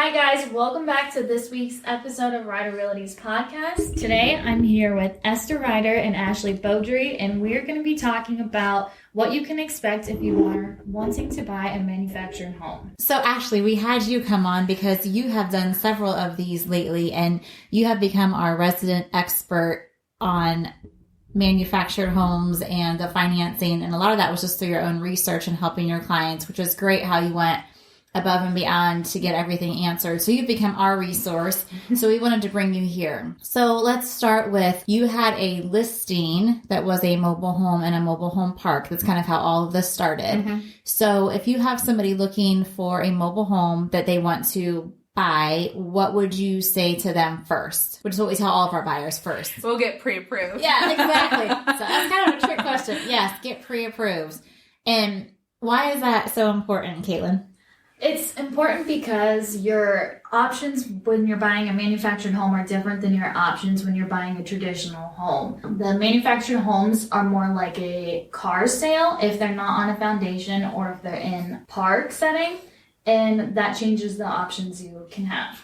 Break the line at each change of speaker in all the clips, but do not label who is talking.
Hi guys, welcome back to this week's episode of Ryder Realty's podcast. Today I'm here with Esta Ryder and Ashley Beaudry, and we're going to be talking about what you can expect if you are wanting to buy a manufactured home.
So Ashley, we had you come on because you have done several of these lately, and you have become our resident expert on manufactured homes and the financing, and a lot of that was just through your own research and helping your clients, which is great how you went above and beyond to get everything answered. So you've become our resource. So we wanted to bring you here. So let's start with, you had a listing that was a mobile home and a mobile home park. That's kind of how all of this started. Mm-hmm. So if you have somebody looking for a mobile home that they want to buy, what would you say to them first? Which is what we tell all of our buyers first.
We'll get pre-approved.
Yeah, exactly. So that's kind of a trick question. Yes, get pre-approved. And why is that so important, Katelyn?
It's important because your options when you're buying a manufactured home are different than your options when you're buying a traditional home. The manufactured homes are more like a car sale if they're not on a foundation or if they're in park setting, and that changes the options you can have.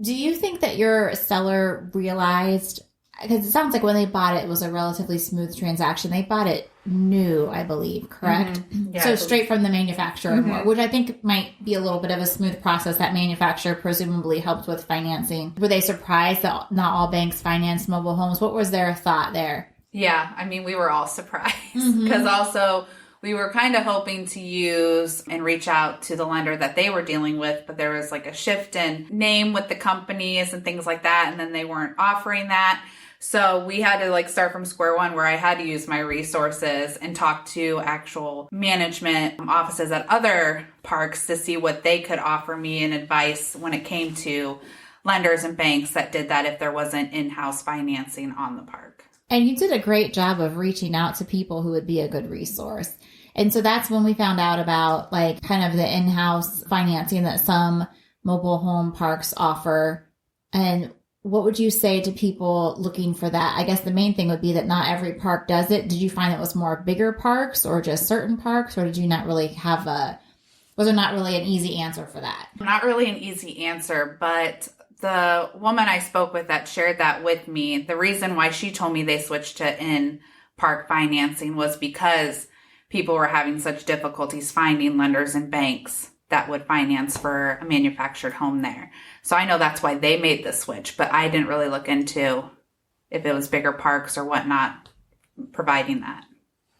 Do you think that your seller realized, because it sounds like when they bought it was a relatively smooth transaction. They bought it new, I believe, correct? Mm-hmm. Yeah, so straight from the manufacturer, mm-hmm. which I think might be a little bit of a smooth process. That manufacturer presumably helped with financing. Were they surprised that not all banks finance mobile homes? What was their thought there?
Yeah, I mean, we were all surprised because also we were kind of hoping to use and reach out to the lender that they were dealing with, but there was like a shift in name with the companies and things like that, and then they weren't offering that. So we had to start from square one, where I had to use my resources and talk to actual management offices at other parks to see what they could offer me in advice when it came to lenders and banks that did that if there wasn't in-house financing on the park.
And you did a great job of reaching out to people who would be a good resource. And so that's when we found out about kind of the in-house financing that some mobile home parks offer. And what would you say to people looking for that? I guess the main thing would be that not every park does it. Did you find it was more bigger parks or just certain parks, or did you not really was there not really an easy answer for that?
Not really an easy answer, but the woman I spoke with that shared that with me, the reason why she told me they switched to in-park financing was because people were having such difficulties finding lenders and banks that would finance for a manufactured home there. So I know that's why they made the switch, but I didn't really look into if it was bigger parks or whatnot providing that.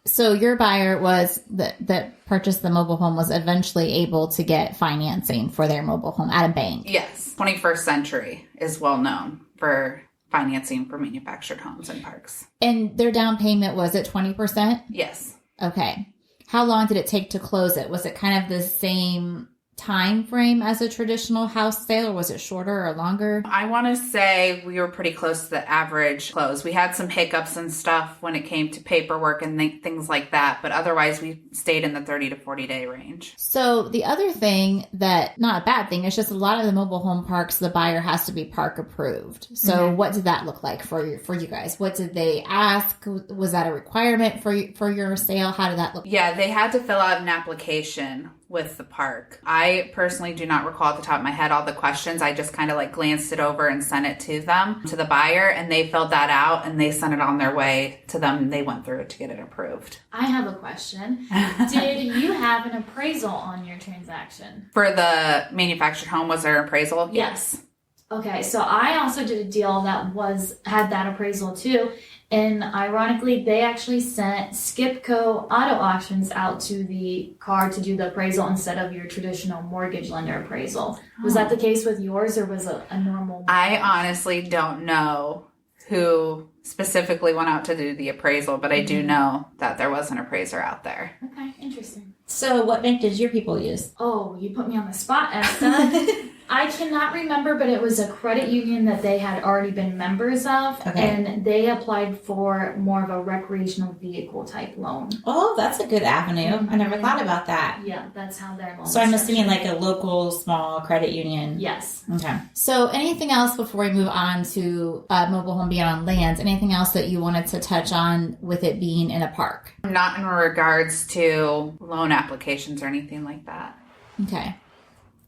So your buyer was that purchased the mobile home was eventually able to get financing for their mobile home at a bank.
Yes. 21st Century is well known for financing for manufactured homes and parks.
And their down payment, was it 20%?
Yes.
Okay. How long did it take to close it? Was it kind of the same time frame as a traditional house sale, or was it shorter or longer?
I want to say we were pretty close to the average close. We had some hiccups and stuff when it came to paperwork and things like that, but otherwise we stayed in the 30 to 40 day range.
So the other thing that, not a bad thing, it's just a lot of the mobile home parks, the buyer has to be park approved. So what did that look like for you guys? What did they ask? Was that a requirement for your sale? How did that look?
Yeah, they had to fill out an application with the park. I personally do not recall at the top of my head all the questions. I just kind of glanced it over and sent it to them, to the buyer, and they filled that out and they sent it on their way to them and they went through it to get it approved.
I have a question. Did you have an appraisal on your transaction?
For the manufactured home, was there an appraisal?
Yes. Okay, so I also did a deal that had that appraisal too. And ironically, they actually sent Skipco Auto Auctions out to the car to do the appraisal instead of your traditional mortgage lender appraisal. Was that the case with yours, or was it a normal?
I honestly don't know who specifically went out to do the appraisal, but I do know that there was an appraiser out there.
Okay, interesting.
So what bank did your people use?
Oh, you put me on the spot, Esta. I cannot remember, but it was a credit union that they had already been members of, and they applied for more of a recreational vehicle type loan.
Oh, that's a good avenue. I never thought about that.
Yeah, that's how their loan.
So I'm assuming a local small credit union.
Yes.
Okay. So anything else before we move on to mobile home being on land? Anything else that you wanted to touch on with it being in a park?
Not in regards to loan applications or anything like that.
Okay.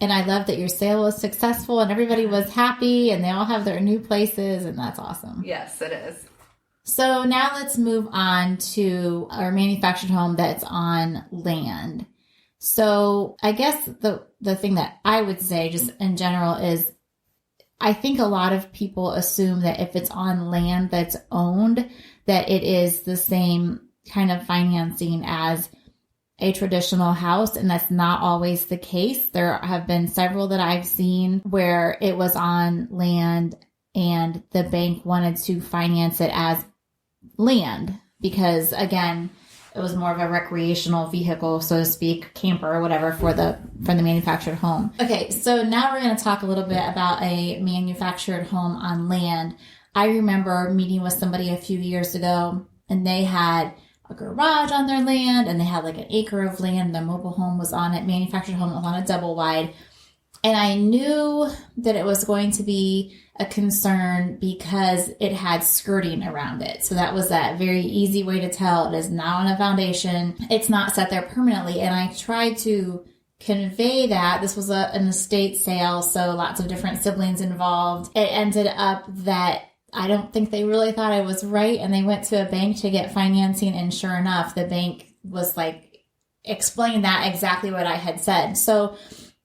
And I love that your sale was successful and everybody was happy and they all have their new places, and that's awesome.
Yes, it is.
So now let's move on to our manufactured home that's on land. So I guess the thing that I would say just in general is I think a lot of people assume that if it's on land that's owned, that it is the same kind of financing as a traditional house, and that's not always the case. There have been several that I've seen where it was on land and the bank wanted to finance it as land because, again, it was more of a recreational vehicle, so to speak, camper or whatever for the manufactured home. Okay, so now we're going to talk a little bit about a manufactured home on land. I remember meeting with somebody a few years ago, and they had a garage on their land, and they had like an acre of land. Their mobile home was on it, manufactured home was on a double wide. And I knew that it was going to be a concern because it had skirting around it. So that was that very easy way to tell it is not on a foundation. It's not set there permanently. And I tried to convey that. This was an estate sale, so lots of different siblings involved. It ended up that I don't think they really thought I was right, and they went to a bank to get financing, and sure enough, the bank was like, explain that exactly what I had said. So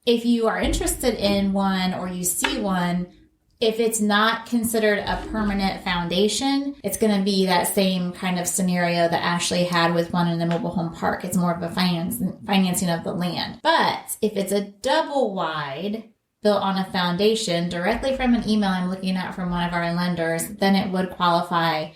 if you are interested in one or you see one, if it's not considered a permanent foundation, it's going to be that same kind of scenario that Ashley had with one in the mobile home park. It's more of a financing of the land. But if it's a double wide built on a foundation directly from an email I'm looking at from one of our lenders, then it would qualify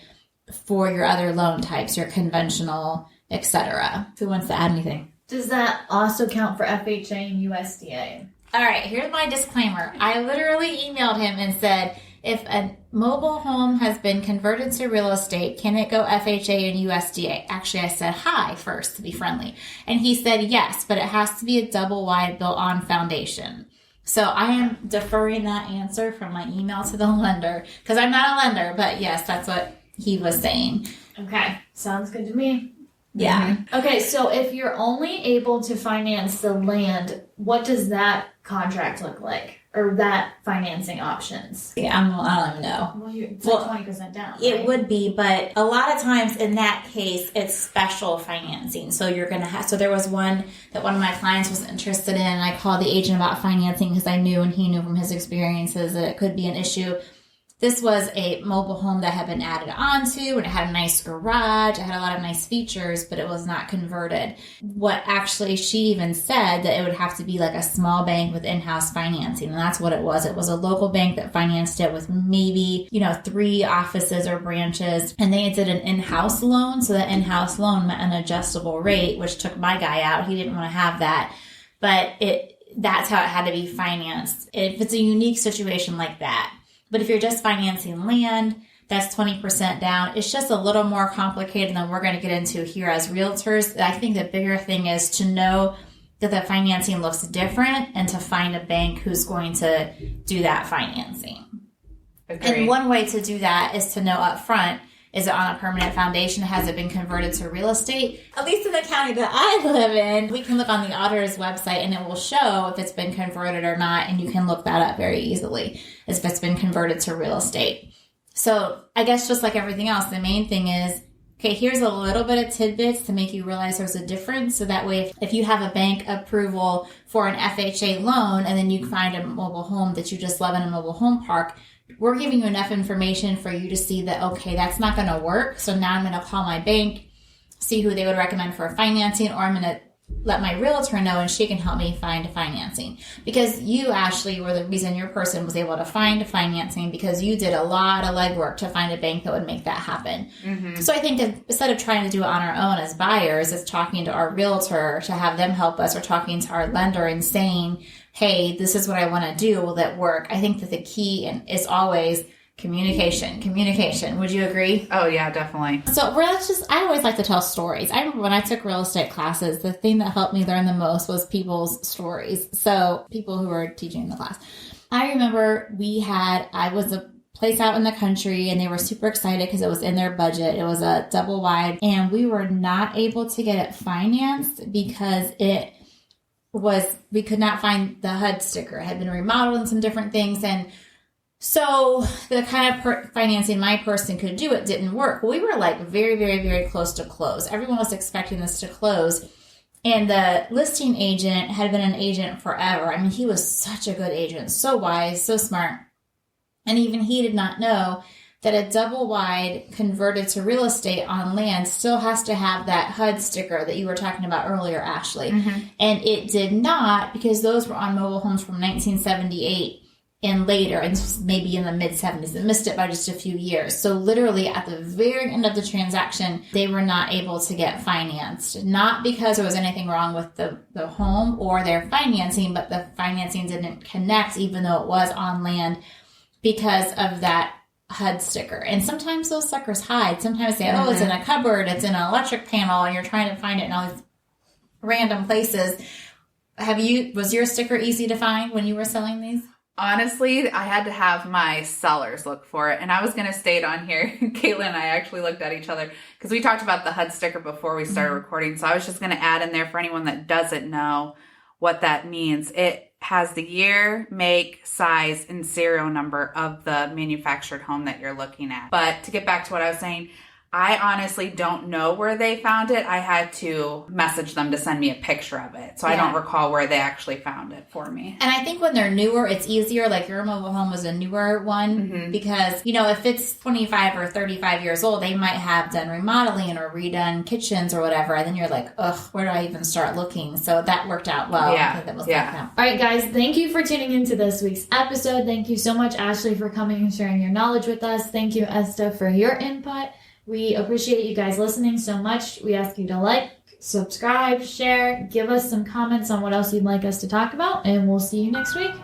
for your other loan types, your conventional, etc. Who wants to add anything?
Does that also count for FHA and USDA?
All right, here's my disclaimer. I literally emailed him and said, if a mobile home has been converted to real estate, can it go FHA and USDA? Actually, I said hi first to be friendly. And he said yes, but it has to be a double wide built on foundation. So I am deferring that answer from my email to the lender because I'm not a lender, but yes, that's what he was saying.
Okay, sounds good to me.
Yeah.
Mm-hmm. Okay, so if you're only able to finance the land, what does that contract look like? Or that financing options?
Yeah, I don't even know.
Well, it's like 20% down. Right?
It would be, but a lot of times in that case, it's special financing. So you're going to have, so there was one that one of my clients was interested in, and I called the agent about financing because I knew and he knew from his experiences that it could be an issue. This was a mobile home that had been added onto, and it had a nice garage. It had a lot of nice features, but it was not converted. What actually she even said that it would have to be like a small bank with in-house financing, and that's what it was. It was a local bank that financed it with maybe, 3 offices or branches, and they did an in-house loan. So the in-house loan meant an adjustable rate, which took my guy out. He didn't want to have that, but that's how it had to be financed. If it's a unique situation like that. But if you're just financing land, that's 20% down. It's just a little more complicated than we're going to get into here as realtors. I think the bigger thing is to know that the financing looks different and to find a bank who's going to do that financing.
Agreed.
And one way to do that is to know up front, is it on a permanent foundation? Has it been converted to real estate? At least in the county that I live in, we can look on the auditor's website and it will show if it's been converted or not. And you can look that up very easily if it's been converted to real estate. So I guess just like everything else, the main thing is, okay, here's a little bit of tidbits to make you realize there's a difference. So that way, if you have a bank approval for an FHA loan and then you find a mobile home that you just love in a mobile home park, we're giving you enough information for you to see that, okay, that's not going to work. So now I'm going to call my bank, see who they would recommend for financing, or I'm going to let my realtor know and she can help me find financing. Because you, Ashley, were the reason your person was able to find financing because you did a lot of legwork to find a bank that would make that happen. Mm-hmm. So I think that instead of trying to do it on our own as buyers, is talking to our realtor to have them help us, or talking to our lender and saying, hey, this is what I want to do. Will that work? I think that the key is always communication. Would you agree?
Oh, yeah, definitely.
So I always like to tell stories. I remember when I took real estate classes, the thing that helped me learn the most was people's stories. So people who were teaching the class. I remember I was a place out in the country and they were super excited because it was in their budget. It was a double wide and we were not able to get it financed because was we could not find the HUD sticker. It had been remodeled and some different things. And so the kind of financing my person could do, it didn't work. We were like very, very, very close to close. Everyone was expecting this to close. And the listing agent had been an agent forever. I mean, he was such a good agent, so wise, so smart. And even he did not know that a double wide converted to real estate on land still has to have that HUD sticker that you were talking about earlier, Ashley.
Mm-hmm.
And it did not, because those were on mobile homes from 1978 and later, and maybe in the mid-70s. It missed it by just a few years. So literally at the very end of the transaction, they were not able to get financed. Not because there was anything wrong with the home or their financing, but the financing didn't connect even though it was on land because of that HUD sticker. And sometimes those suckers hide. Sometimes they say, oh, it's in a cupboard, it's in an electric panel, and you're trying to find it in all these random places. Was your sticker easy to find when you were selling these?
Honestly, I had to have my sellers look for it. And I was going to state on here, Katelyn and I actually looked at each other because we talked about the HUD sticker before we started recording. So I was just going to add in there for anyone that doesn't know what that means. It has the year, make, size, and serial number of the manufactured home that you're looking at. But to get back to what I was saying, I honestly don't know where they found it. I had to message them to send me a picture of it. So I don't recall where they actually found it for me.
And I think when they're newer, it's easier. Like your mobile home was a newer one because, if it's 25 or 35 years old, they might have done remodeling or redone kitchens or whatever. And then you're like, ugh, where do I even start looking? So that worked out well.
Yeah.
I think that was
All right, guys, thank you for tuning into this week's episode. Thank you so much, Ashley, for coming and sharing your knowledge with us. Thank you, Esta, for your input. We appreciate you guys listening so much. We ask you to like, subscribe, share, give us some comments on what else you'd like us to talk about, and we'll see you next week.